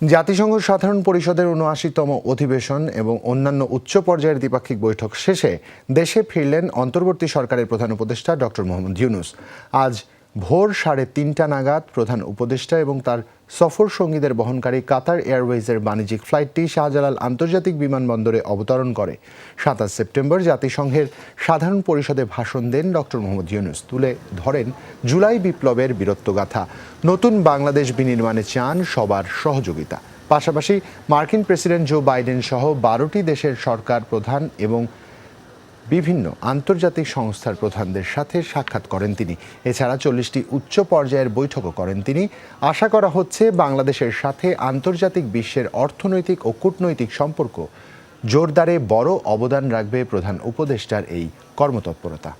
জাতিসংঘ সাধারণ পরিষদের ৭৯তম অধিবেশন এবং অন্যান্য উচ্চ পর্যায়ের দ্বিপাক্ষিক বৈঠক শেষে দেশে ফিরলেন অন্তর্বর্তী সরকারের প্রধান উপদেষ্টা ডক্টর মোহাম্মদ ইউনূস। আজ ভোর ৩:৩০ নাগাদ প্রধান উপদেষ্টা এবং তার সফর সঙ্গীদের বহনকারী কাতার এয়ারওয়েজের বাণিজ্যিক ফ্লাইটটি শাহজালাল আন্তর্জাতিক বিমানবন্দরে অবতরণ করে। ২৭ সেপ্টেম্বর জাতিসংঘের সাধারণ পরিষদে ভাষণ দেন ডক্টর মোহাম্মদ ইউনূস। তুলে ধরেন জুলাই বিপ্লবের বীরত্বগাথা। নতুন বাংলাদেশ বিনির্মাণে চান সবার সহযোগিতা। পাশাপাশি মার্কিন প্রেসিডেন্ট জো বাইডেন সহ ১২টি দেশের সরকার প্রধান এবং বিভিন্ন আন্তর্জাতিক সংস্থার প্রধানদের সাথে সাক্ষাৎ করেন তিনি। এছাড়া ৪০টি উচ্চ পর্যায়ের বৈঠকও করেন তিনি। আশা করা হচ্ছে বাংলাদেশের সাথে আন্তর্জাতিক বিশ্বের অর্থনৈতিক ও কূটনৈতিক সম্পর্ক জোরদারে বড় অবদান রাখবে প্রধান উপদেষ্টার এই কর্মতৎপরতা।